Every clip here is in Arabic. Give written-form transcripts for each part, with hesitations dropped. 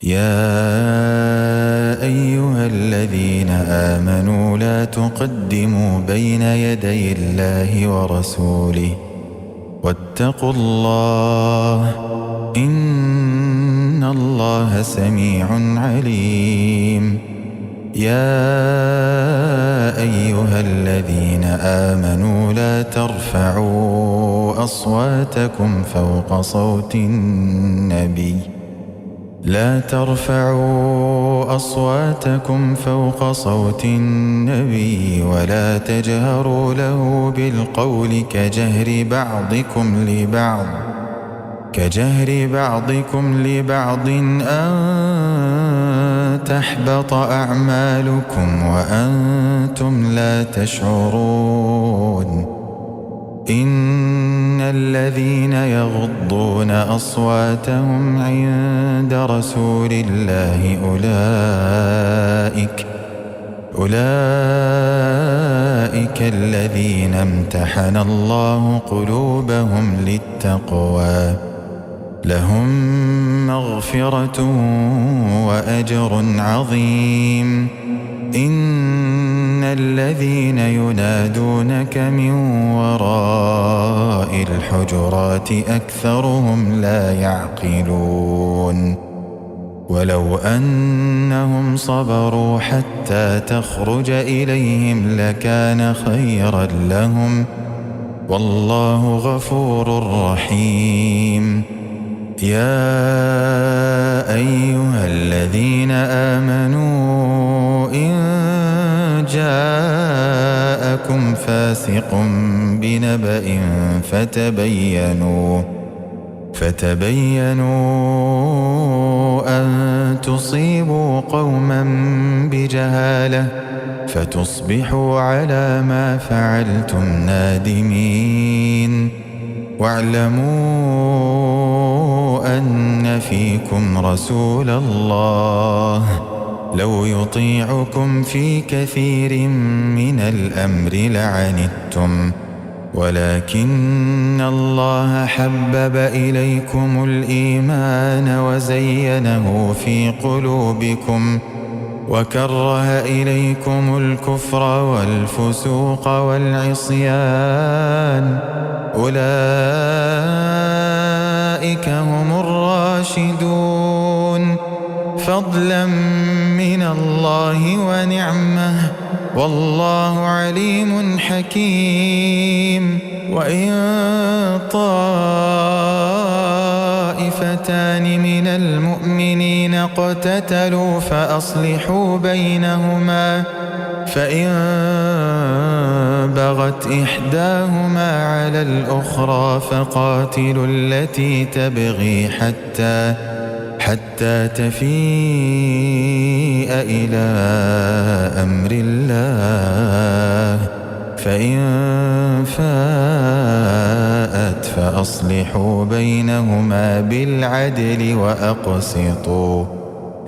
يا أيها الذين آمنوا لا تقدموا بين يدي الله ورسوله واتقوا الله إن الله سميع عليم. يا أيها الذين آمنوا لا ترفعوا أصواتكم فوق صوت النبي ولا تجهروا له بالقول كجهر بعضكم لبعض أن تحبط أعمالكم وأنتم لا تشعرون. إن الذين يغضون أصواتهم عند رسول الله أولئك الذين امتحن الله قلوبهم للتقوى لهم مغفرة وأجر عظيم. إن الذين ينادونك من وراء الحجرات أكثرهم لا يعقلون. ولو أنهم صبروا حتى تخرج إليهم لكان خيرا لهم والله غفور رحيم. يا أيها الذين آمنوا إن جاءكم فاسق بنبأ فتبينوا أن تصيبوا قوما بجهالة فتصبحوا على ما فعلتم نادمين. واعلموا أن فيكم رسول الله لو يطيعكم في كثير من الأمر لعنتم ولكن الله حبب إليكم الإيمان وزينه في قلوبكم وكره إليكم الكفر والفسوق والعصيان أولئك هم الراشدون فضلا من الله ونعمه والله عليم حكيم. وإن طائفتان من المؤمنين اقتتلوا فأصلحوا بينهما فإن بغت إحداهما على الأخرى فقاتلوا التي تبغي حتى تفيء إلى أمر الله فإن فاءت فأصلحوا بينهما بالعدل وأقسطوا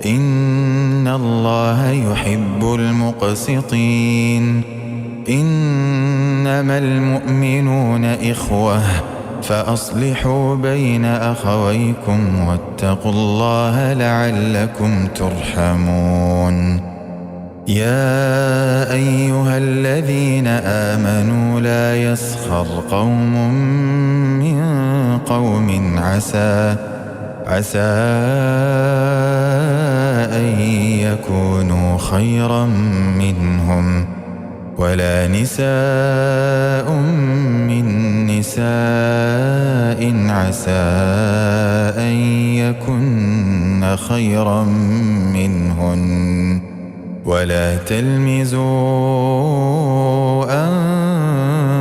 إن الله يحب المقسطين. إنما المؤمنون إخوة فأصلحوا بين أخويكم واتقوا الله لعلكم ترحمون. يا أيها الذين آمنوا لا يسخر قوم من قوم عسى أن يكونوا خيرا منهم ولا نساء من نساء عسى أن يكن خيرا منهن ولا تلمزوا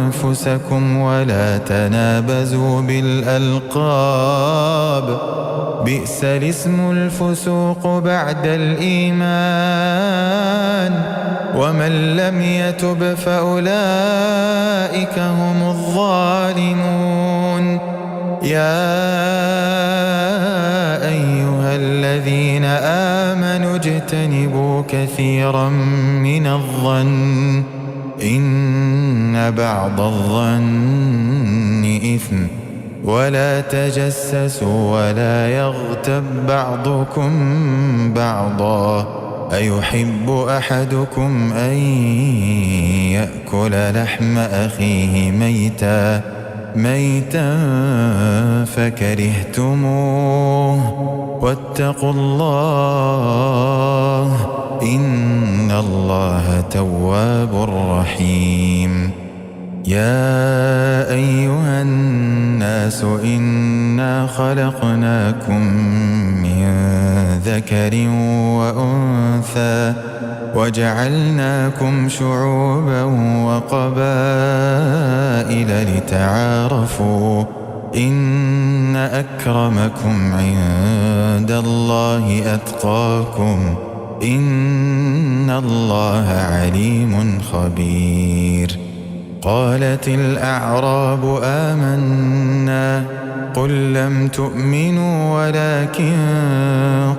أنفسكم ولا تنابزوا بالألقاب بئس الاسم الفسوق بعد الإيمان ومن لم يتب فأولئك هم الظالمون. يا أيها الذين آمنوا اجتنبوا كثيرا من الظن إن بعض الظن إثم ولا تجسسوا ولا يغتب بعضكم بعضا أيحب أحدكم أن يأكل لحم أخيه ميتا فكرهتموه واتقوا الله إن الله تواب رحيم. يا أيها الناس إنا خلقناكم من ذكر وأنثى وجعلناكم شعوبا وقبائل لتعارفوا إن أكرمكم عند الله أتقاكم إن الله عليم خبير. قالت الأعراب آمنا قل لم تؤمنوا ولكن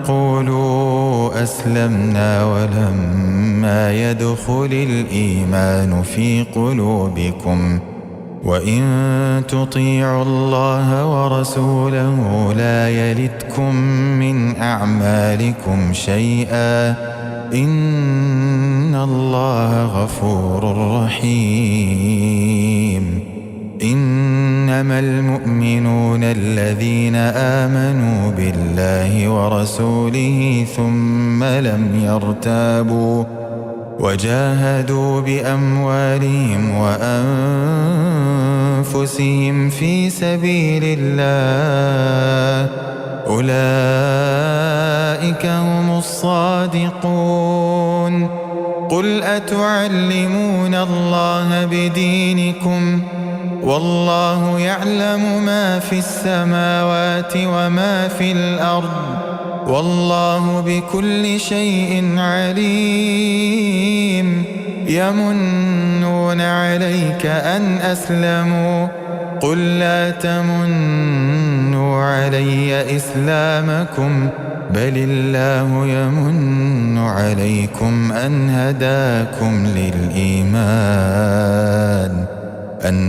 قولوا أسلمنا ولما يدخل الإيمان في قلوبكم وإن تطيعوا الله ورسوله لا يلتكم من أعمالكم شيئا إن الله غفور رحيم. إنما المؤمنون الذين آمنوا بالله ورسوله ثم لم يرتابوا وجاهدوا بأموالهم وأنفسهم في سبيل الله أولئك هم الصادقون. قل أتعلمون الله بدينكم والله يعلم ما في السماوات وما في الأرض والله بكل شيء عليم. يمنون عليك أن أسلموا قل لا تمنوا علي إسلامكم بل الله يمن عليكم أن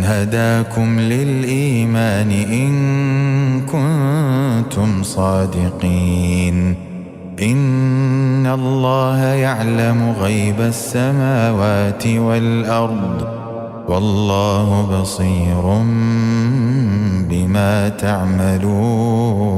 هداكم للإيمان إن كنتم صادقين. إن الله يعلم غيب السماوات والأرض والله بصير بما تعملون.